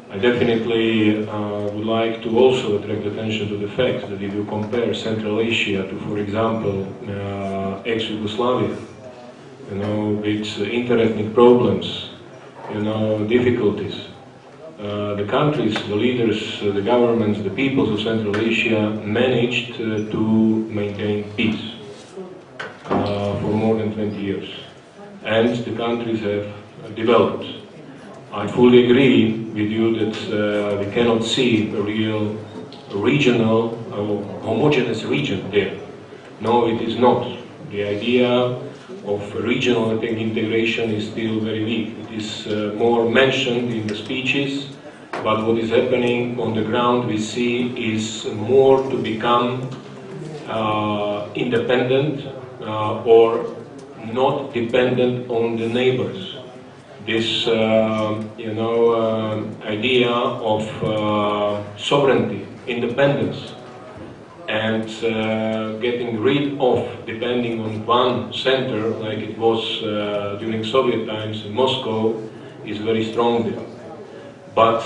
I definitely would like to also attract attention to the fact that if you compare Central Asia to, for example, ex-Yugoslavia, with interethnic problems, difficulties, the countries, the leaders, the governments, the peoples of Central Asia managed to maintain peace for more than 20 years. And the countries have developed. I fully agree with you that we cannot see a real regional, homogeneous region there. No, it is not. The idea of regional integration is still very weak. It is more mentioned in the speeches, but what is happening on the ground we see is more to become independent or not dependent on the neighbors. This, idea of sovereignty, independence, and getting rid of depending on one center like it was during Soviet times in Moscow is very strong there. But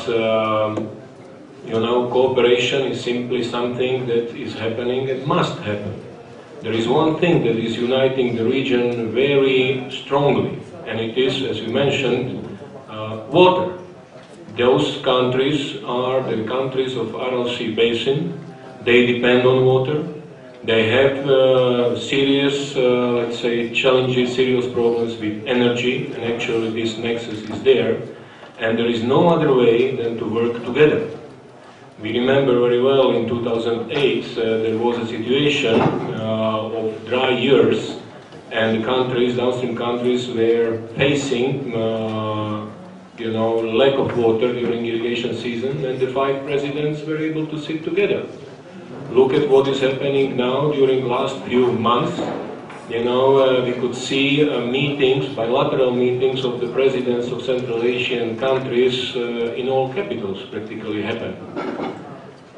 you know, cooperation is simply something that is happening and must happen. There is one thing that is uniting the region very strongly, and it is, as you mentioned, water. Those countries are the countries of Aral Sea Basin. They depend on water. They have serious, let's say, challenges, serious problems with energy, and actually this nexus is there. And there is no other way than to work together. We remember very well in 2008 there was a situation of dry years, and the countries, downstream countries, were facing you know, lack of water during irrigation season, and the 5 presidents were able to sit together. Look at what is happening now during last few months. You know, we could see meetings, bilateral meetings of the presidents of Central Asian countries in all capitals practically happen.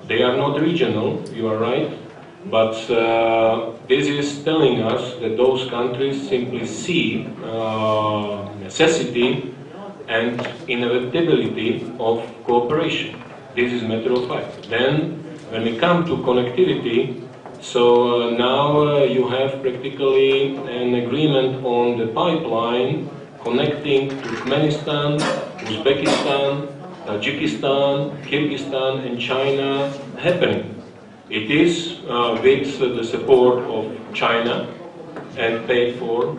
They are not regional, you are right, but this is telling us that those countries simply see necessity and inevitability of cooperation. This is a matter of fact. Then, when we come to connectivity, so now you have practically an agreement on the pipeline connecting Turkmenistan, Uzbekistan, Tajikistan, Kyrgyzstan and China happening. It is with the support of China and paid for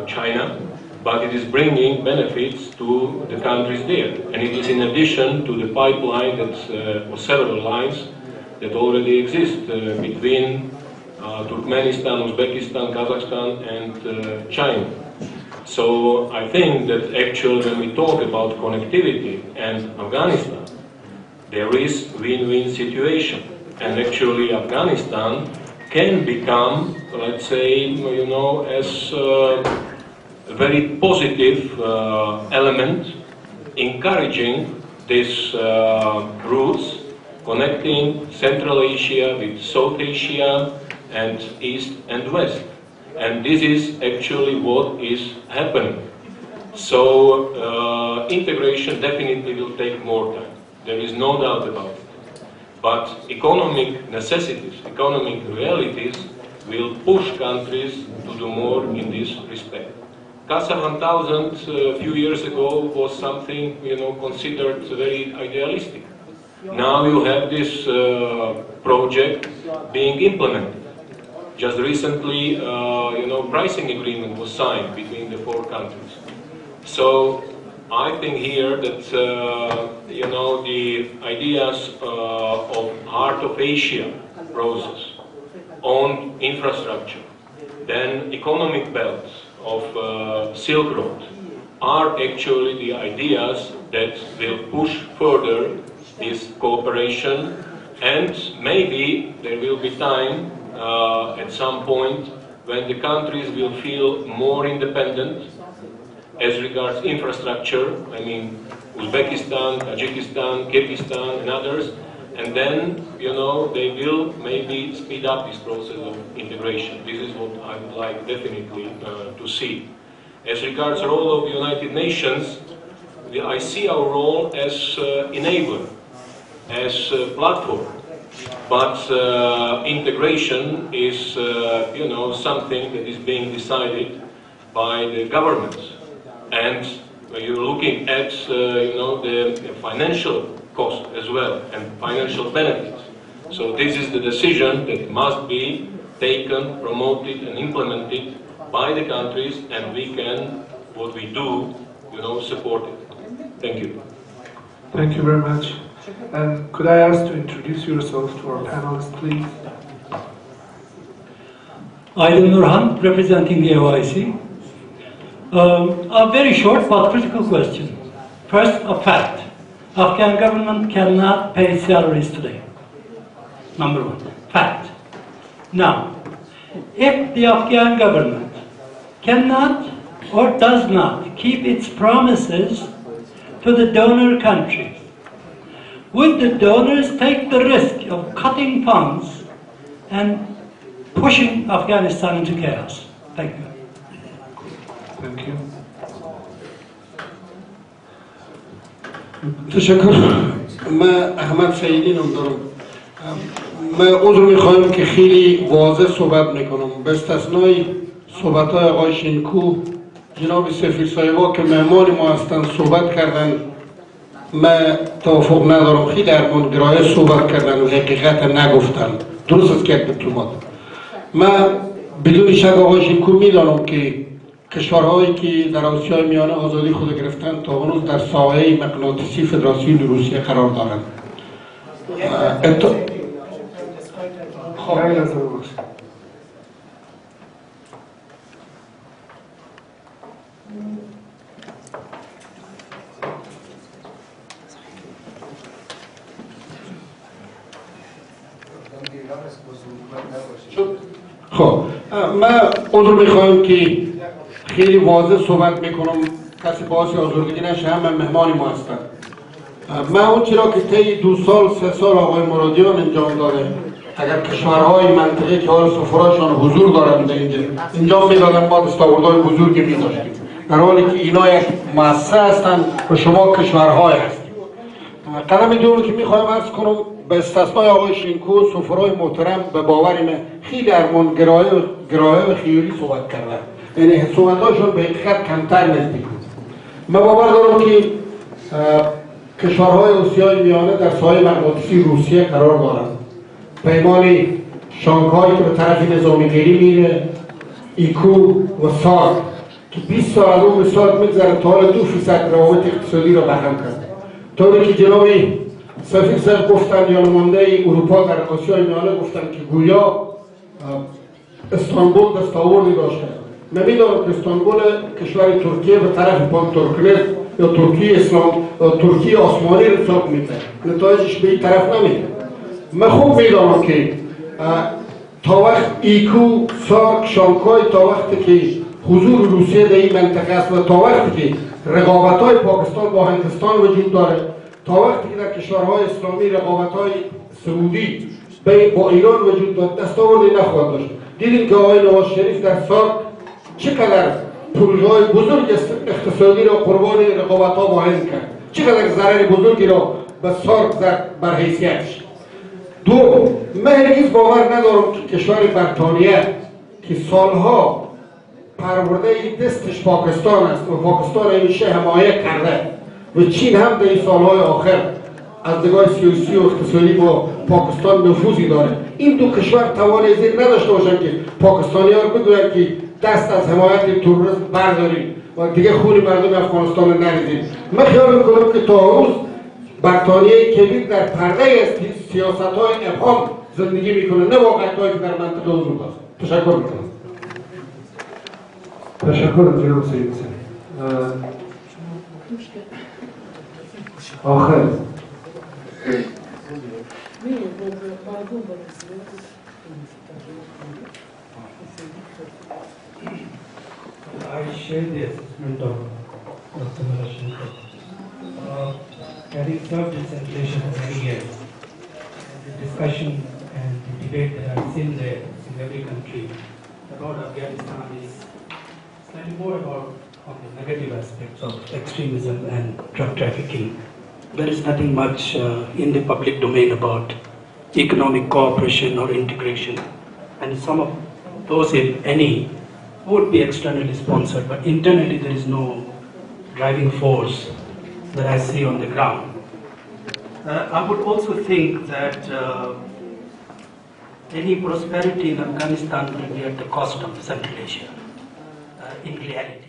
China, but it is bringing benefits to the countries there. And it is in addition to the pipeline that, or several lines that already exist between Turkmenistan, Uzbekistan, Kazakhstan and China. So I think that actually when we talk about connectivity and Afghanistan, there is win-win situation. And actually Afghanistan can become, let's say, you know, as a very positive element encouraging these routes connecting Central Asia with South Asia and East and West. And this is actually what is happening. So integration definitely will take more time. There is no doubt about it. But economic necessities, economic realities will push countries to do more in this respect. CASA 1000 a few years ago was something, you know, considered very idealistic. Now you have this project being implemented. Just recently, you know, pricing agreement was signed between the 4 countries. So I think here that, you know, the ideas of Heart of Asia process on infrastructure, then economic belts of Silk Road are actually the ideas that will push further this cooperation, and maybe there will be time at some point when the countries will feel more independent as regards infrastructure. I mean, Uzbekistan, Tajikistan, Kyrgyzstan and others, and then, you know, they will maybe speed up this process of integration. This is what I would like definitely to see. As regards the role of the United Nations, I see our role as enabler, as a platform. But integration is, you know, something that is being decided by the governments. And when you're looking at, you know, the financial cost as well and financial benefits. So this is the decision that must be taken, promoted and implemented by the countries, and we can, what we do, you know, support it. Thank you. Thank you very much. And could I ask to introduce yourself to our panelists, please? Aydın Nurhan, representing the OIC. A very short but critical question. First, a fact. Afghan government cannot pay salaries today. Number 1. Fact. Now, if the Afghan government cannot or does not keep its promises to the donor countries, would the donors take the risk of cutting funds and pushing Afghanistan into chaos. Thank you. Thank you. تشکر. من احمد سعیدی نام دارم. من عذر میخوایم که خیلی واضح صحبت میکنم. به استثنای صحبت های آقای شینکو، جناب سفیر صاحبا که مهمان ما هستند صحبت کردن، من توافق ندارم. خیلی ارمانگرایانه صحبت کردن و حقیقت نگفتن. درست است که یک دیپلمات. من بدون شک آقای شینکو میدانم که کشورهایی که در آسیای میانه آزادی خود گرفتن تا هنوز در سایه مغناطیسی فدراسیون روسیه قرار دارند. خب من عذر میخوایم که خیلی واضح صحبت میکنم، کسی باعث آزردگی نشه، همه مهمان ما هستند. من اون چرا که طی 2 سال 3 سال آقای مرادیان انجام داده، اگر کشورهای منطقه که حال سفراشان حضور دارند اینجا میدادن، ما دستاوردهای بزرگی میداشتیم، در حالی که اینا یک مؤسسه هستند و شما کشورهای هستید. قدم دوم که میخوایم عرض کنم، به استثنای آقای شینکو سفرای محترم به باور من خیلی ارمانگرایانه و خیالی صحبت کردن، یعنی صحبتاشون به حقیقت کمتر نزدیک بود. من باور دارم که کشورهای آسیای میانه در سایه مغناطیسی روسیه قرار دارند. پیمان شانگهای که به طرف نظامیگری میره، ایکو و سارک که 20 سال اون سال میگذره تا حالا 2% روابط اقتصادی را بهم کرد. طوری که جناب سفیر صاحب گفتن یا نماینده اروپا در آسیای میانه گفتن که گویا استانبول دستاوردی داشته. من میدانم که استانبول کشور ترکیه به طرف پان ترکمن یا ترکیه آسمانی رو حساب میده، نتایجش به این طرف نمیده. من خوب میدانم که تا وقت ایکو، سارک، شانگهای تا وقتی که حضور روسیه در این منطقه است و تا وقتی که رقابت‌های پاکستان با هندوستان وجود داره، تا وقتی که در کشورهای اسلامی رقابت‌های سعودی با ایران وجود داره، دستاوردی نخواهد داشت. دیدیم که آقای نواز شریف در سارک چقدر پروژه‌های بزرگ اقتصادی را قربان رقابت‌ها با هند کرد، چقدر ضرر بزرگی را به سارک زد بر حیثیتش. دو، من هرگز باور ندارم که کشور بریتانیه که سالها پرورده دستش پاکستان است و پاکستان همیشه حمایت کرده و چین هم در این سالهای آخر از نگاه سیاسی و اقتصادی با پاکستان نفوذی داره، این دو کشور توان زیر نداشته باشند که پاکستانی ها رو بگویند که دست از حمایت تروریسم بردارید و دیگه خون مردم افغانستان رو نریزید. من خیال میکنم که تا روز بریتانیه کبیر در پرده سیاست‌های ابهام زندگی میکنه، نه واقعیت‌هایی که در منطقه حضور داشت. تشکر میکنم. تشکر جناب سید. آخر I share the assessment of Dr. Marashenko. Having served in Central Asia for many years, the discussion and the debate that I've seen there in every country about Afghanistan is slightly more about the negative aspects of extremism and drug trafficking. There is nothing much in the public domain about economic cooperation or integration, and some of those, if any, would be externally sponsored, but internally there is no driving force that I see on the ground. I would also think that any prosperity in Afghanistan will be at the cost of Central Asia, in reality.